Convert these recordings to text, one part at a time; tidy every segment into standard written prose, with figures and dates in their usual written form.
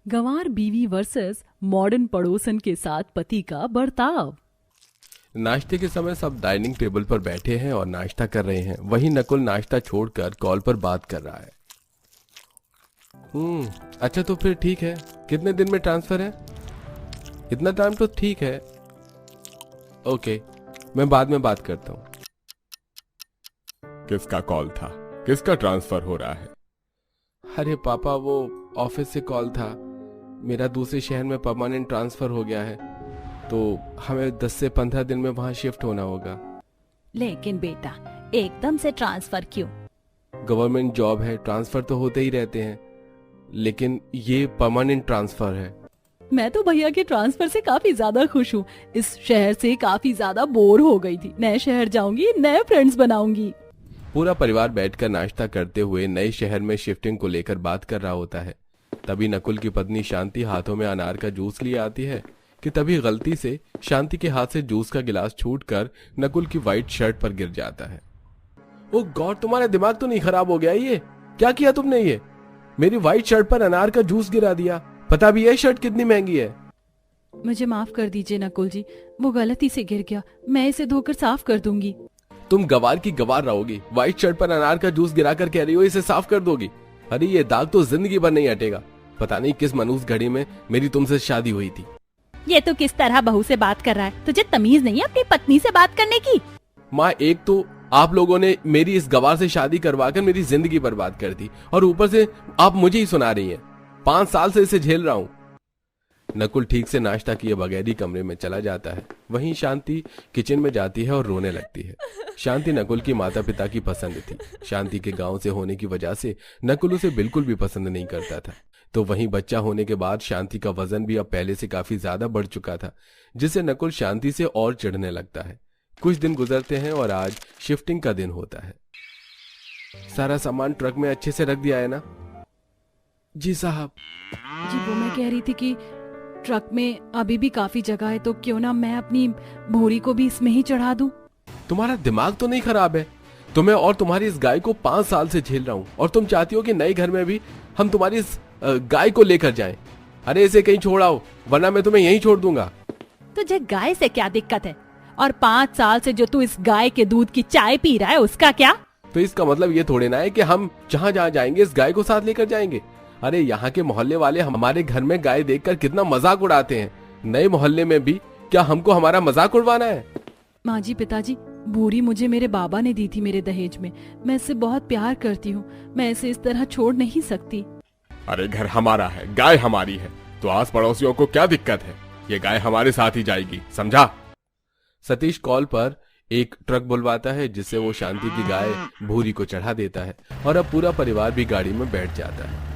गंवार बीवी versus modern पड़ोसन के साथ पति का बर्ताव। नाश्ते के समय सब डाइनिंग टेबल पर बैठे हैं और नाश्ता कर रहे हैं। वहीं नकुल नाश्ता छोड़कर कॉल पर बात कर रहा है। अच्छा तो फिर ठीक है। कितने दिन में ट्रांसफर है? इतना टाइम तो ठीक है। ओके, मैं बाद में बात करता हूँ। किसका कॉल था? किसका ट्रांसफर हो रहा है? अरे पापा, वो ऑफिस से कॉल था। मेरा दूसरे शहर में परमानेंट ट्रांसफर हो गया है, तो हमें 10 से 15 दिन में वहां शिफ्ट होना होगा। लेकिन बेटा, एकदम से ट्रांसफर क्यों? गवर्नमेंट जॉब है, ट्रांसफर तो होते ही रहते हैं, लेकिन ये परमानेंट ट्रांसफर है। मैं तो भैया के ट्रांसफर से काफी ज्यादा खुश हूँ। इस शहर से काफी ज्यादा बोर हो गई थी। नए शहर जाऊंगी, नए फ्रेंड्स बनाऊंगी। पूरा परिवार बैठकर नाश्ता करते हुए नए शहर में शिफ्टिंग को लेकर बात कर रहा होता है। तभी नकुल की पत्नी शांति हाथों में अनार का जूस लिए आती है कि तभी गलती से शांति के हाथ से जूस का गिलास छूटकर नकुल की व्हाइट शर्ट पर गिर जाता है। ओ गॉड, तुम्हारा दिमाग तो नहीं खराब हो गया? ये क्या किया तुमने? ये मेरी व्हाइट शर्ट पर अनार का जूस गिरा दिया। पता भी है शर्ट कितनी महंगी है? मुझे माफ कर दीजिए नकुल जी, वो गलती से गिर गया। मैं इसे धोकर साफ कर दूंगी। तुम गवार की गवार रहोगी। व्हाइट शर्ट पर अनार का जूस गिराकर कह रही हो इसे साफ कर दोगी? अरे ये दाग तो जिंदगी भर नहीं हटेगा। पता नहीं किस मनूस घड़ी में मेरी तुमसे शादी हुई थी। ये तो किस तरह बहू से बात कर रहा है? तुझे तमीज नहीं है अपनी पत्नी से बात करने की? माँ, एक तो आप लोगों ने मेरी इस गवार से शादी करवाकर मेरी जिंदगी बर्बाद कर दी, और ऊपर से आप मुझे ही सुना रही हैं। 5 साल से इसे झेल रहा हूँ। नकुल ठीक से नाश्ता किए बगैर ही कमरे में चला जाता है। वहीं शांति किचन में जाती है और रोने लगती है। शांति नकुल की माता पिता की पसंद थी। शांति के गांव से होने की वजह से नकुल उसे बिल्कुल भी पसंद नहीं करता था। तो वहीं बच्चा होने के बाद शांति का वजन भी अब पहले से काफी ज्यादा बढ़ चुका था, जिससे नकुल शांति से और चिढ़ने लगता है। कुछ दिन गुजरते हैं और आज शिफ्टिंग का दिन होता है। सारा सामान ट्रक में अच्छे से रख दिया है ना? जी साहब। जी, वो मैं कह रही थी कि ट्रक में अभी भी काफी जगह है, तो क्यों ना मैं अपनी भोरी को भी इसमें ही चढ़ा दूं। तुम्हारा दिमाग तो नहीं खराब है? तुम्हें और तुम्हारी इस गाय को 5 साल से झेल रहा हूँ, और तुम चाहती हो कि नए घर में भी हम तुम्हारी इस गाय को लेकर जाएं। अरे इसे कहीं छोड़ आओ, वरना मैं तुम्हें यहीं छोड़ दूंगा। तुझे गाय से क्या दिक्कत है? और 5 साल से जो तू इस गाय के दूध की चाय पी रहा है, उसका क्या? तो इसका मतलब ये थोड़े ना है कि हम जहाँ जहाँ जाएंगे इस गाय को साथ लेकर जाएंगे। अरे यहाँ के मोहल्ले वाले हमारे घर में गाय देखकर कितना मजाक उड़ाते हैं। नए मोहल्ले में भी क्या हमको हमारा मजाक उड़वाना है? माँ जी, पिताजी, भूरी मुझे मेरे बाबा ने दी थी मेरे दहेज में। मैं इससे बहुत प्यार करती हूँ। मैं इसे इस तरह छोड़ नहीं सकती। अरे घर हमारा है, गाय हमारी है, तो आस पड़ोसियों को क्या दिक्कत है? ये गाय हमारे साथ ही जाएगी, समझा? सतीश कॉल पर एक ट्रक बुलवाता है, जिससे वो शांति की गाय भूरी को चढ़ा देता है, और अब पूरा परिवार भी गाड़ी में बैठ जाता है।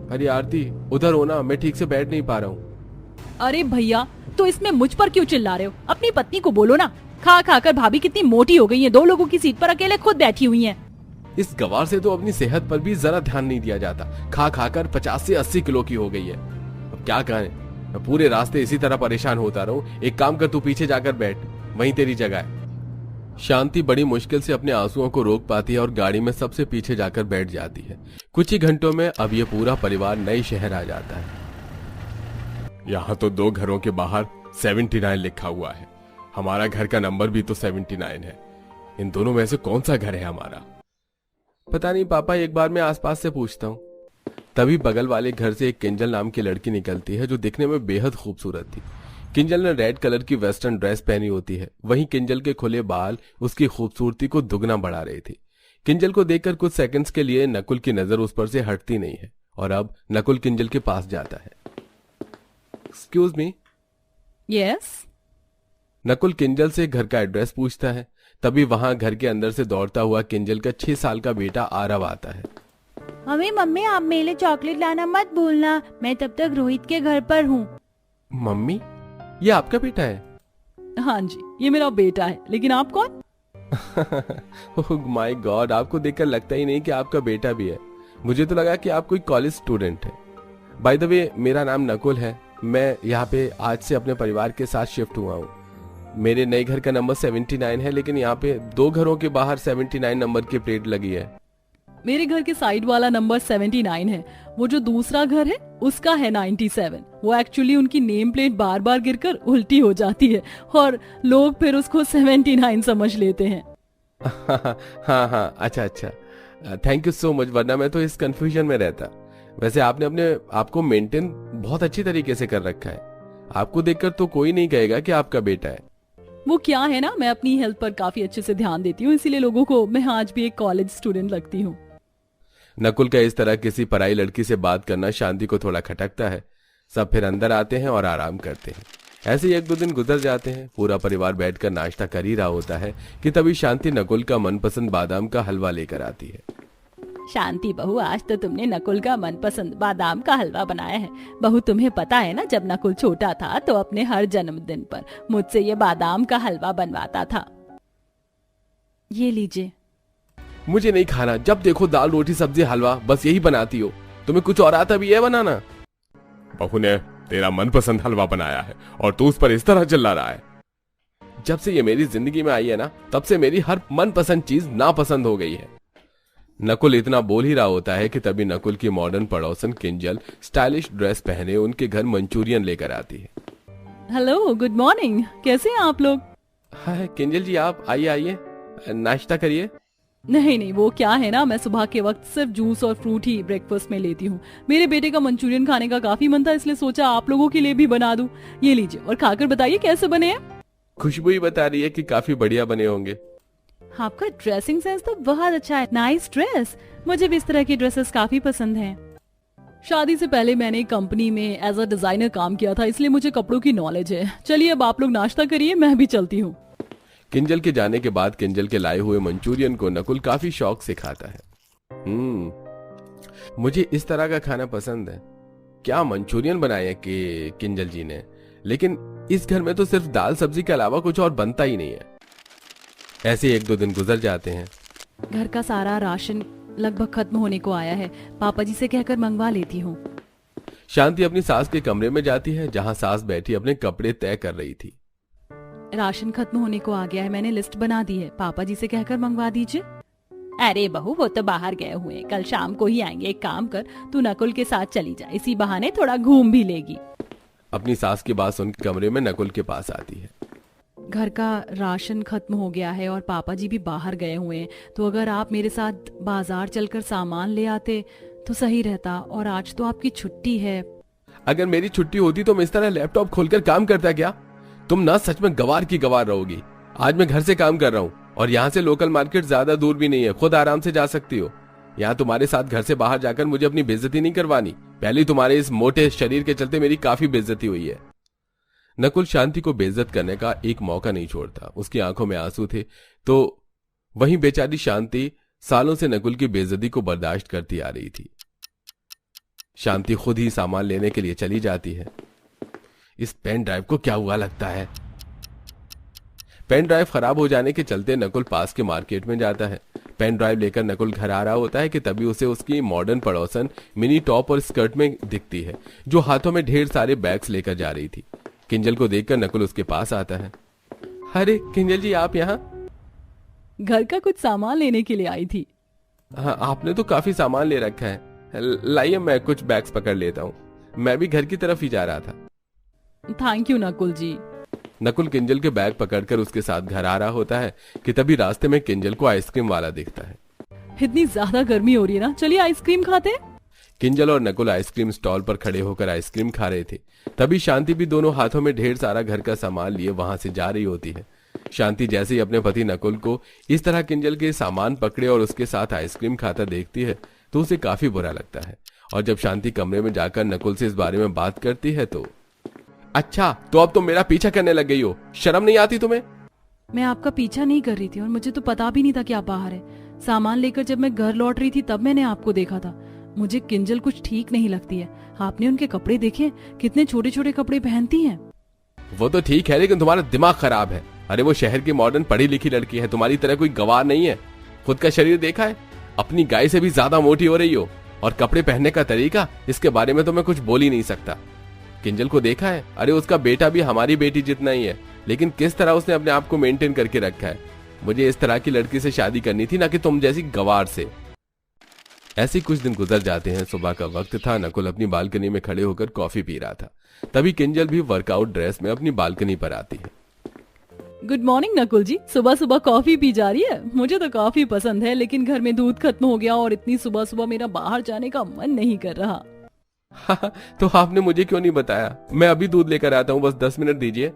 अरे आरती, उधर हो ना, मैं ठीक से बैठ नहीं पा रहा हूँ। अरे भैया, तो इसमें मुझ पर क्यों चिल्ला रहे हो? अपनी पत्नी को बोलो ना। खा खा कर भाभी कितनी मोटी हो गई है। 2 लोगों की सीट पर अकेले खुद बैठी हुई हैं। इस गवार से तो अपनी सेहत पर भी जरा ध्यान नहीं दिया जाता। खा खाकर 50 से 80 किलो की हो गई है। अब क्या करें, मैं पूरे रास्ते इसी तरह परेशान होता रहूं। एक काम कर, तू पीछे जाकर बैठ, वहीं तेरी जगह है। शांति बड़ी मुश्किल से अपने आंसुओं को रोक पाती है और गाड़ी में सबसे पीछे जाकर बैठ जाती है। कुछ ही घंटों में अब ये पूरा परिवार नए शहर आ जाता है। यहाँ तो 2 घरों के बाहर 79 लिखा हुआ है। हमारा घर का नंबर भी तो 79 है। इन दोनों में से कौन सा घर है हमारा? पता नहीं पापा, एक बार मैं आसपास से पूछता हूँ। तभी बगल वाले घर से एक किंजल नाम की लड़की निकलती है, जो दिखने में बेहद खूबसूरत थी। किंजल ने रेड कलर की वेस्टर्न ड्रेस पहनी होती है। वहीं किंजल के खुले बाल उसकी खूबसूरती को दुगना बढ़ा रही थी। किंजल को देखकर कुछ सेकंड्स के लिए नकुल की नजर उस पर से हटती नहीं है, और अब नकुल किंजल के पास जाता है। Excuse me. Yes. Nakul Kinjal से घर का एड्रेस पूछता है। तभी वहां घर के अंदर से दौड़ता हुआ किंजल का 6 साल का बेटा आरव आता है। मम्मी, आप मेरे लिए चॉकलेट लाना मत भूलना। मैं तब तक रोहित के घर पर हूँ। मम्मी, ये आपका बेटा है? हाँ जी, ये मेरा बेटा है। लेकिन आप कौन? ओह माय गॉड, आपको देखकर लगता ही नहीं कि आपका बेटा भी है। मुझे तो लगा कि आप कोई कॉलेज स्टूडेंट है। बाय द वे, मेरा नाम नकुल है। मैं यहाँ पे आज से अपने परिवार के साथ शिफ्ट हुआ हूँ। मेरे नए घर का नंबर 79 है, लेकिन यहाँ पे 2 घरों के बाहर 79 नंबर की प्लेट लगी है। मेरे घर के साइड वाला नंबर 79 है, वो जो दूसरा घर है उसका है 97। वो एक्चुअली उनकी नेम प्लेट बार बार गिरकर उल्टी हो जाती है और लोग फिर उसको 79 समझ लेते हैं। हाँ हाँ, अच्छा अच्छा, थैंक यू सो मच, वरना मैं तो इस कंफ्यूजन में रहता। वैसे आपने अपने आपको मेंटेन बहुत अच्छी तरीके से कर रखा है, आपको देखकर तो कोई नहीं कहेगा कि आपका बेटा है। वो क्या है ना, मैं अपनी हेल्थ पर काफी अच्छे से ध्यान देती हूँ, इसीलिए लोगों को मैं आज भी एक कॉलेज स्टूडेंट लगती हूँ। नकुल का इस तरह किसी पराई लड़की से बात करना शांति को थोड़ा खटकता है। सब फिर अंदर आते हैं और आराम करते हैं। ऐसे ही 1-2 दिन गुजर जाते हैं। पूरा परिवार बैठकर नाश्ता कर ही रहा होता है कि तभी शांति नकुल का मनपसंद बादाम का हलवा लेकर आती है। शांति बहू, आज तो तुमने नकुल का मनपसंद बादाम का हलवा बनाया है। बहू, तुम्हें पता है ना, जब नकुल छोटा था तो अपने हर जन्मदिन पर मुझसे ये बादाम का हलवा बनवाता था। ये लीजिए। मुझे नहीं खाना, जब देखो दाल रोटी सब्जी हलवा बस यही बनाती हो। तुम्हें कुछ और आता भी है बनाना? बहू ने तेरा मनपसंद हलवा बनाया है और तू उस पर इस तरह चिल्ला रहा है। जब से ये मेरी जिंदगी में आई है ना, तब से मेरी हर मनपसंद चीज नापसंद हो गई है। नकुल इतना बोल ही रहा होता है कि तभी नकुल की मॉडर्न पड़ोसन किंजल स्टाइलिश ड्रेस पहने उनके घर मंचूरियन लेकर आती है। हेलो, गुड मॉर्निंग, कैसे हैं आप लोग? हाय किंजल जी, आप आइए आइए, नाश्ता करिए। नहीं, वो क्या है ना, मैं सुबह के वक्त सिर्फ जूस और फ्रूट ही ब्रेकफास्ट में लेती हूँ। मेरे बेटे का मंचूरियन खाने का काफी मन था, इसलिए सोचा आप लोगों के लिए भी बना दूं। ये लीजिए और खाकर बताइए कैसे बने हैं। खुशबू ही बता रही है कि काफी बढ़िया बने होंगे। आपका ड्रेसिंग सेंस तो बहुत अच्छा है, नाइस ड्रेस। मुझे भी इस तरह की ड्रेसेस काफी पसंद हैं। शादी से पहले मैंने कंपनी में एज अ डिजाइनर काम किया था, इसलिए मुझे कपड़ों की नॉलेज है। चलिए अब आप लोग नाश्ता करिए, मैं भी चलती हूँ। किंजल के जाने के बाद किंजल के लाए हुए मंचूरियन को नकुल काफी शौक से खाता है। मुझे इस तरह का खाना पसंद है। क्या मंचूरियन बनाया कि किंजल जी ने, लेकिन इस घर में तो सिर्फ दाल सब्जी के अलावा कुछ और बनता ही नहीं है। ऐसे 1-2 दिन गुजर जाते हैं। घर का सारा राशन लगभग खत्म होने को आया है, पापा जी से कहकर मंगवा लेती हूँ। शांति अपनी सास के कमरे में जाती है, जहाँ सास बैठी अपने कपड़े तय कर रही थी। राशन खत्म होने को आ गया है, मैंने लिस्ट बना दी है, पापा जी से कहकर मंगवा दीजिए। अरे बहू, वो तो बाहर गए हुए हैं, कल शाम को ही आएंगे। एक काम कर, तू नकुल के साथ चली जा, इसी बहाने थोड़ा घूम भी लेगी। अपनी सास की बात सुन कमरे में नकुल के पास आती है। घर का राशन खत्म हो गया है और पापा जी भी बाहर गए हुए हैं, तो अगर आप मेरे साथ बाजार चलकर सामान ले आते तो सही रहता। और आज तो आपकी छुट्टी है। अगर मेरी छुट्टी होती तो मैं इस तरह लैपटॉप खोलकर काम करता क्या? तुम ना सच में गवार की गवार रहोगी। आज मैं घर से काम कर रहा हूँ और यहाँ से लोकल मार्केट ज्यादा दूर भी नहीं है, खुद आराम से जा सकती हो। यहाँ तुम्हारे साथ घर से बाहर जाकर मुझे अपनी बेइज्जती नहीं करवानी। पहले तुम्हारे इस मोटे शरीर के चलते मेरी काफी बेइज्जती हुई है। नकुल शांति को बेइज्जत करने का एक मौका नहीं छोड़ता। उसकी आंखों में आंसू थे, तो वहीं बेचारी शांति सालों से नकुल की बेइज्जती को बर्दाश्त करती आ रही थी। शांति खुद ही सामान लेने के लिए चली जाती है। इस पेन ड्राइव को क्या हुआ लगता है? पेन ड्राइव खराब हो जाने के चलते नकुल पास के मार्केट में जाता है। पेन ड्राइव लेकर नकुल घर आ रहा होता है कि तभी उसे उसकी मॉडर्न पड़ोसन मिनी टॉप और स्कर्ट में दिखती है, जो हाथों में ढेर सारे बैग्स लेकर जा रही थी। किंजल को देखकर नकुल उसके पास आता है। अरे किंजल जी, आप यहाँ? घर का कुछ सामान लेने के लिए आई थी। हाँ, आपने तो काफी सामान ले रखा है। लाइए मैं कुछ बैग्स पकड़ लेता हूँ, मैं भी घर की तरफ ही जा रहा था। थैंक यू नकुल जी। नकुल किंजल के बैग पकड़कर उसके साथ घर आ रहा होता है कि तभी रास्ते में किंजल को आइसक्रीम वाला दिखता है। इतनी ज्यादा गर्मी हो रही है ना, चलिए आइसक्रीम खाते हैं। किंजल और नकुल आइसक्रीम स्टॉल पर खड़े होकर आइसक्रीम खा रहे थे। तभी शांति भी दोनों हाथों में ढेर सारा घर का सामान लिए वहां से जा रही होती है। शांति जैसे ही अपने पति नकुल को इस तरह किंजल के सामान पकड़े और उसके साथ आइसक्रीम खाता देखती है तो उसे काफी बुरा लगता है। और जब शांति कमरे में जाकर नकुल से इस बारे में बात करती है तो, अच्छा तो अब तुम मेरा पीछा करने लग गई हो, शर्म नहीं आती तुम्हें? मैं आपका पीछा नहीं कर रही थी और मुझे तो पता भी नहीं था कि आप बाहर है। सामान लेकर जब मैं घर लौट रही थी तब मैंने आपको देखा था। मुझे किंजल कुछ ठीक नहीं लगती है। आपने उनके कपड़े देखे, कितने छोटे छोटे कपड़े पहनती हैं। वो तो ठीक है, लेकिन तुम्हारा दिमाग खराब है। अरे वो शहर की मॉडर्न पढ़ी लिखी लड़की है, तुम्हारी तरह कोई गवार नहीं है। खुद का शरीर देखा है? अपनी गाय से भी ज्यादा मोटी हो रही हो। और कपड़े पहनने का तरीका, इसके बारे में तो मैं कुछ बोल ही नहीं सकता। किंजल को देखा है? अरे उसका बेटा भी हमारी बेटी जितना ही है, लेकिन किस तरह उसने अपने आप को मेंटेन करके रखा है। मुझे इस तरह की लड़की से शादी करनी थी, ना कि तुम जैसी गवार से। ऐसे कुछ दिन गुजर जाते हैं। सुबह का वक्त था। नकुल अपनी बालकनी में खड़े होकर कॉफी पी रहा था। तभी किंजल भी वर्कआउट ड्रेस में अपनी बालकनी पर आती है। गुड मॉर्निंग नकुल जी, सुबह सुबह कॉफी पी जा रही है। मुझे तो कॉफी पसंद है, लेकिन घर में दूध खत्म हो गया और इतनी सुबह सुबह मेरा बाहर जाने का मन नहीं कर रहा। तो आपने मुझे क्यों नहीं बताया? मैं अभी दूध लेकर आता हूँ, बस 10 मिनट दीजिए।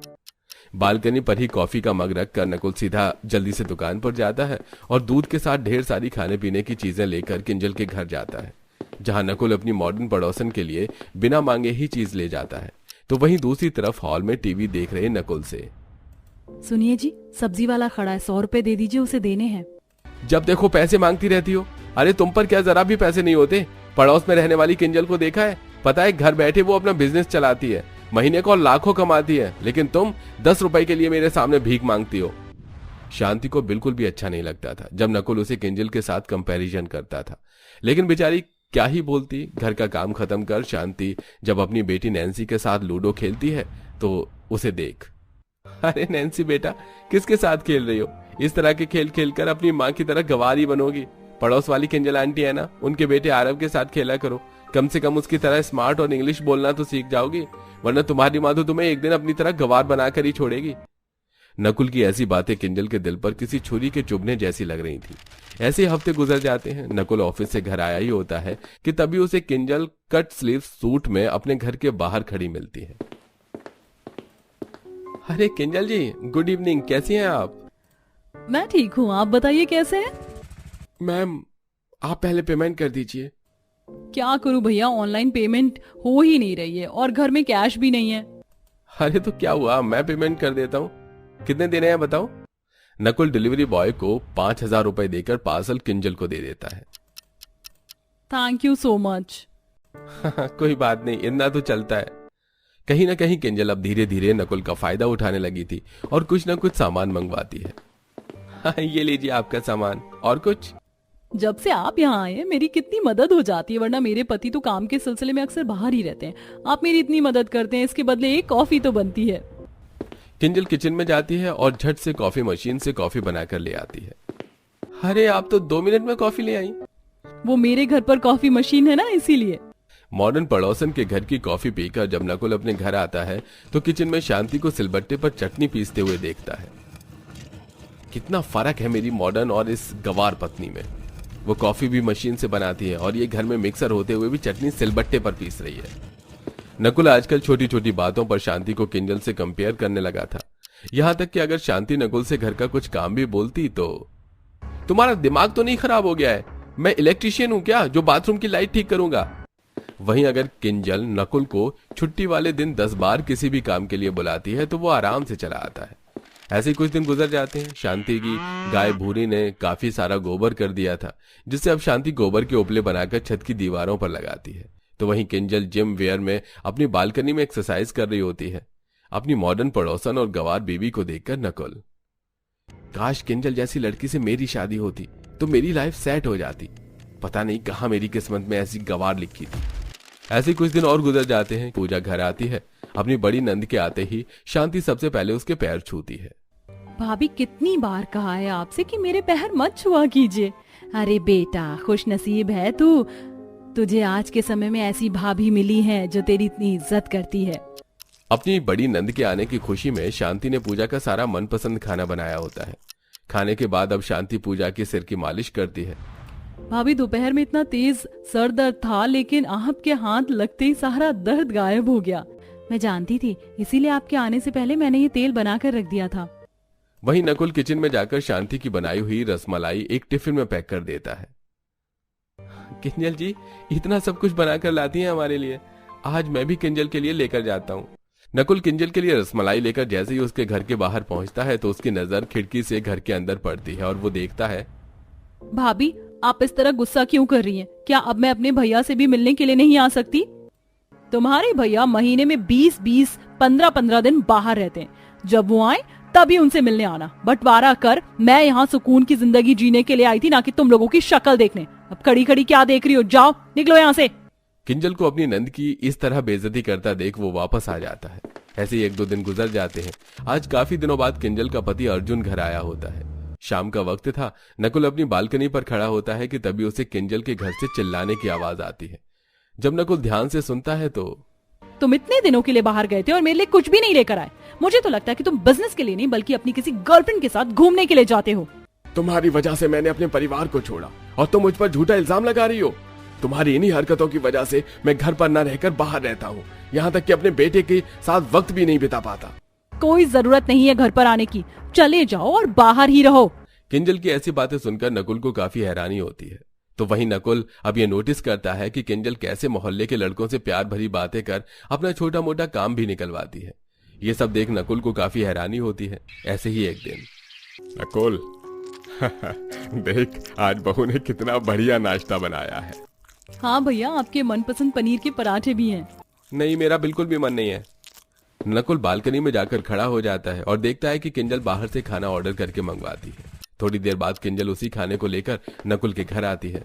बालकनी पर ही कॉफी का मग रख कर नकुल सीधा जल्दी से दुकान पर जाता है और दूध के साथ ढेर सारी खाने पीने की चीजें लेकर किंजल के घर जाता है, जहां नकुल अपनी मॉडर्न पड़ोसन के लिए बिना मांगे ही चीज ले जाता है। तो वहीं दूसरी तरफ हॉल में टीवी देख रहे नकुल से, सुनिए जी, सब्जी वाला खड़ा है, 100 रुपए दे दीजिए, उसे देने हैं। जब देखो पैसे मांगती रहती हो। अरे तुम पर क्या जरा भी पैसे नहीं होते? पड़ोस में रहने वाली किंजल को देखा है? पता है घर बैठे वो अपना बिजनेस चलाती है, महीने को लाखों कमाती है, लेकिन तुम 10 रुपए के लिए मेरे सामने भीख मांगती हो। शांति को बिल्कुल भी अच्छा नहीं लगता था जब नकुल उसे किंजल के साथ कंपैरिजन करता था, लेकिन बेचारी क्या ही बोलती। घर का काम खत्म कर शांति जब अपनी बेटी नैन्सी के साथ लूडो खेलती है तो उसे देख, अरे नैन्सी बेटा, किसके साथ खेल रही हो? इस तरह के खेल खेलकर अपनी माँ की तरह गंवार ही बनोगी। पड़ोस वाली किंजल आंटी है ना, उनके बेटे आरव के साथ खेला करो, कम से कम उसकी तरह स्मार्ट और इंग्लिश बोलना तो सीख जाओगी, वरना तुम्हारी माँ तो तुम्हें एक दिन अपनी तरह गंवार बनाकर ही छोड़ेगी। नकुल की ऐसी बातें किंजल के दिल पर किसी छुरी के चुभने जैसी लग रही थी। ऐसे हफ्ते गुजर जाते हैं। नकुल ऑफिस से घर आया ही होता है कि तभी उसे किंजल कट स्लीव सूट में अपने घर के बाहर खड़ी मिलती है। अरे किंजल जी, गुड इवनिंग, कैसी हैं आप? मैं ठीक हूँ, आप बताइए कैसे हैं? मैम, आप पहले पेमेंट कर दीजिए। क्या करूं भैया, ऑनलाइन पेमेंट हो ही नहीं रही है और घर में कैश भी नहीं है। अरे तो क्या हुआ, मैं पेमेंट कर देता हूँ। कितने देने हैं बताओ? नकुल डिलीवरी बॉय को 5,000 रुपए देकर पार्सल किंजल को दे देता है। Thank you so much. कोई बात नहीं, इतना तो चलता है। कहीं ना कहीं किंजल अब धीरे धीरे नकुल का फायदा उठाने लगी थी और कुछ ना कुछ सामान मंगवाती है। ये लीजिए आपका सामान। और कुछ? जब से आप यहाँ आए हैं मेरी कितनी मदद हो जाती है, वरना मेरे पति तो काम के सिलसिले में अक्सर बाहर ही रहते हैं। आप मेरी इतनी मदद करते हैं, इसके बदले एक कॉफी तो बनती है। किंजल किचन में जाती है और झट से कॉफी मशीन से कॉफी बनाकर ले आती है। अरे आप तो 2 मिनट में कॉफी ले आई। वो मेरे घर पर कॉफी मशीन है ना, इसीलिए। मॉडर्न पड़ोसन के घर की कॉफी पीकर जब नकुल अपने घर आता है तो किचन में शांति को सिलबट्टे पर चटनी पीसते हुए देखता है। कितना फर्क है मेरी मॉडर्न और इस गवार पत्नी में। वो कॉफी भी मशीन से बनाती है और ये घर में मिक्सर होते हुए भी चटनी सिलबट्टे पर पीस रही है। नकुल आजकल छोटी छोटी बातों पर शांति को किंजल से कंपेयर करने लगा था, यहां तक कि अगर शांति नकुल से घर का कुछ काम भी बोलती तो, तुम्हारा दिमाग तो नहीं खराब हो गया है? मैं इलेक्ट्रिशियन हूं क्या जो बाथरूम की लाइट ठीक करूंगा? वहीं अगर किंजल नकुल को छुट्टी वाले दिन 10 बार किसी भी काम के लिए बुलाती है तो वो आराम से चला आता है। ऐसे कुछ दिन गुजर जाते हैं। शांति की गाय भूरी ने काफी सारा गोबर कर दिया था, जिससे अब शांति गोबर के उपले बनाकर छत की दीवारों पर लगाती है। तो वहीं किंजल जिम वेयर में अपनी बालकनी में एक्सरसाइज कर रही होती है। अपनी मॉडर्न पड़ोसन और गवार बीवी को देखकर नकुल, काश किंजल जैसी लड़की से मेरी शादी होती तो मेरी लाइफ सेट हो जाती। पता नहीं कहां मेरी किस्मत में ऐसी गवार लिखी थी। ऐसे कुछ दिन और गुजर जाते हैं। पूजा घर आती है। अपनी बड़ी नंद के आते ही शांति सबसे पहले उसके पैर छूती है। भाभी, कितनी बार कहा है आपसे कि मेरे पैर मत छुआ कीजिए। अरे बेटा, खुश नसीब है तू, तुझे आज के समय में ऐसी भाभी मिली है जो तेरी इतनी इज्जत करती है। अपनी बड़ी नंद के आने की खुशी में शांति ने पूजा का सारा मनपसंद खाना बनाया होता है। खाने के बाद अब शांति पूजा के सिर की मालिश करती है। भाभी, दोपहर में इतना तेज सर दर्द था, लेकिन आपके हाथ लगते ही सारा दर्द गायब हो गया। मैं जानती थी, इसीलिए आपके आने से पहले मैंने ये तेल बनाकर रख दिया था। वहीं नकुल किचन में जाकर शांति की बनाई हुई रसमलाई एक टिफिन में पैक कर देता है। किंजल जी, इतना सब कुछ बनाकर लाती हैं हमारे लिए। आज मैं भी किंजल के लिए लेकर जाता हूँ। नकुल किंजल के लिए रसमलाई लेकर जैसे ही उसके घर के बाहर पहुंचता है तो उसकी नजर खिड़की से घर के अंदर पड़ती है और वो देखता है। भाभी, आप इस तरह गुस्सा क्यों कर रही हैं? क्या अब मैं अपने भैया से भी मिलने के लिए नहीं आ सकती? तुम्हारे भैया महीने में 20-20, 15-15 दिन बाहर रहते हैं। जब वो आए तभी उनसे मिलने आना। बंटवारा कर, मैं यहाँ सुकून की जिंदगी जीने के लिए आई थी, ना कि तुम लोगों की शक्ल देखने। अब खड़ी खड़ी क्या देख रही हो? जाओ, निकलो यहाँ से। किंजल को अपनी नंद की इस तरह बेइज्जती करता देख वो वापस आ जाता है। ऐसे ही 1-2 दिन गुजर जाते हैं। आज काफी दिनों बाद किंजल का पति अर्जुन घर आया होता है। शाम का वक्त था। नकुल अपनी बालकनी पर खड़ा होता है कि तभी उसे किंजल के घर से चिल्लाने की आवाज आती है। जब नकुल ध्यान से सुनता है तो तुम इतने दिनों के लिए बाहर गए थे और मेरे लिए कुछ भी नहीं लेकर आए। मुझे तो लगता है कि तुम बिजनेस के लिए नहीं बल्कि अपनी किसी गर्लफ्रेंड के साथ घूमने के लिए जाते हो। तुम्हारी वजह से मैंने अपने परिवार को छोड़ा और तुम मुझ पर झूठा इल्जाम लगा रही हो। तुम्हारी इन्हीं हरकतों की वजह से मैं घर पर न रहकर बाहर रहता हूँ, यहाँ तक कि अपने बेटे के साथ वक्त भी नहीं बिता पाता। कोई जरूरत नहीं है घर पर आने की, चले जाओ और बाहर ही रहो। किंजल की ऐसी बातें सुनकर नकुल को काफी हैरानी होती है। तो वहीं नकुल अब ये नोटिस करता है कि किंजल कैसे मोहल्ले के लड़कों से प्यार भरी बातें कर अपना छोटा मोटा काम भी निकलवाती है। ये सब देख नकुल को काफी हैरानी होती है। ऐसे ही एक दिन नकुल देख, आज बहू ने कितना बढ़िया नाश्ता बनाया है। हाँ भैया, आपके मनपसंद पनीर के पराठे भी हैं। नहीं, मेरा बिल्कुल भी मन नहीं है। नकुल बालकनी में जाकर खड़ा हो जाता है और देखता है कि किंजल बाहर से खाना ऑर्डर करके मंगवाती है। थोड़ी देर बाद किंजल उसी खाने को लेकर नकुल के घर आती है।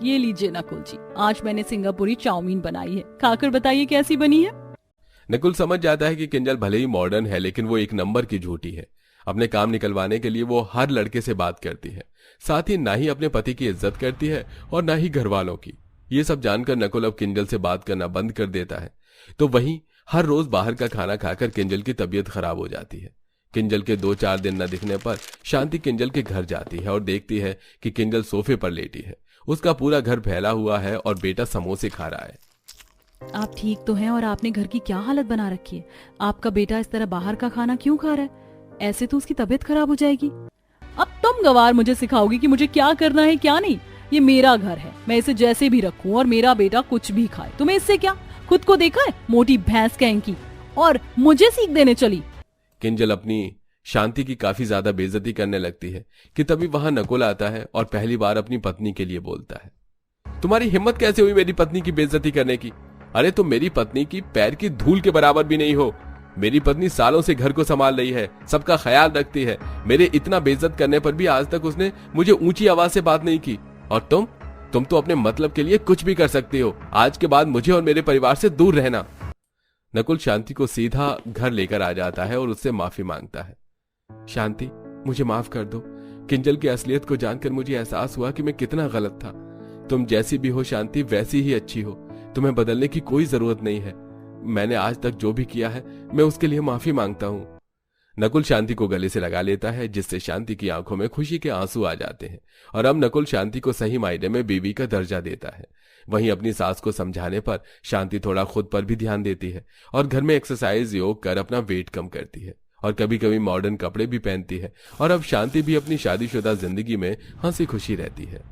ये लीजिए नकुल जी, आज मैंने सिंगापुरी चाउमीन बनाई है, खाकर बताइए कैसी बनी है। नकुल समझ जाता है कि किंजल भले ही मॉडर्न है लेकिन वो एक नंबर की झूठी है। अपने काम निकलवाने के लिए वो हर लड़के से बात करती है, साथ ही ना ही अपने पति की इज्जत करती है और ना ही घर वालों की। ये सब जानकर नकुल अब किंजल से बात करना बंद कर देता है। तो वहीं हर रोज बाहर का खाना खाकर किंजल की तबीयत खराब हो जाती है। किंजल के 2-4 दिन न दिखने पर शांति किंजल के घर जाती है और देखती है कि किंजल सोफे पर लेटी है। उसका पूरा घर फैला हुआ है और बेटा समोसे खा रहा है। आप ठीक तो हैं और आपने घर की क्या हालत बना रखी है? आपका बेटा इस तरह बाहर का खाना क्यों खा रहा है? ऐसे तो उसकी तबीयत खराब हो जाएगी। अब तुम गवार मुझे सिखाओगी कि मुझे क्या करना है क्या नहीं। ये मेरा घर है, मैं इसे जैसे भी रखूं और मेरा बेटा कुछ भी खाए। तुम्हें इससे क्या? खुद को देखा है, मोटी भैंस कहीं की, और मुझे सीख देने चली। किंजल अपनी शांति की काफी ज्यादा बेइज्जती करने लगती है कि तभी वहां नकुल आता है और पहली बार अपनी पत्नी के लिए बोलता है, तुम्हारी हिम्मत कैसे हुई मेरी पत्नी की बेइज्जती करने की? अरे तुम मेरी पत्नी की पैर की धूल के बराबर भी नहीं हो। मेरी पत्नी सालों से घर को संभाल रही है, सबका ख्याल रखती है। मेरे इतना बेइज्जत करने पर भी आज तक उसने मुझे ऊंची आवाज से बात नहीं की। और तुम तो अपने मतलब के लिए कुछ भी कर सकती हो। आज के बाद मुझे और मेरे परिवार से दूर रहना। नकुल शांति को सीधा घर लेकर आ जाता है और उससे माफी मांगता है। शांति, मुझे माफ कर दो। किंजल की असलियत को जानकर मुझे एहसास हुआ कि मैं कितना गलत था। तुम जैसी भी हो शांति, वैसी ही अच्छी हो। तुम्हें बदलने की कोई जरूरत नहीं है। मैंने आज तक जो भी किया है मैं उसके लिए माफी मांगता हूँ। नकुल शांति को गले से लगा लेता है, जिससे शांति की आंखों में खुशी के आंसू आ जाते हैं और अब नकुल शांति को सही मायने में बीवी का दर्जा देता है। वहीं अपनी सास को समझाने पर शांति थोड़ा खुद पर भी ध्यान देती है और घर में एक्सरसाइज योग कर अपना वेट कम करती है और कभी कभी मॉडर्न कपड़े भी पहनती है। और अब शांति भी अपनी शादीशुदा जिंदगी में हंसी खुशी रहती है।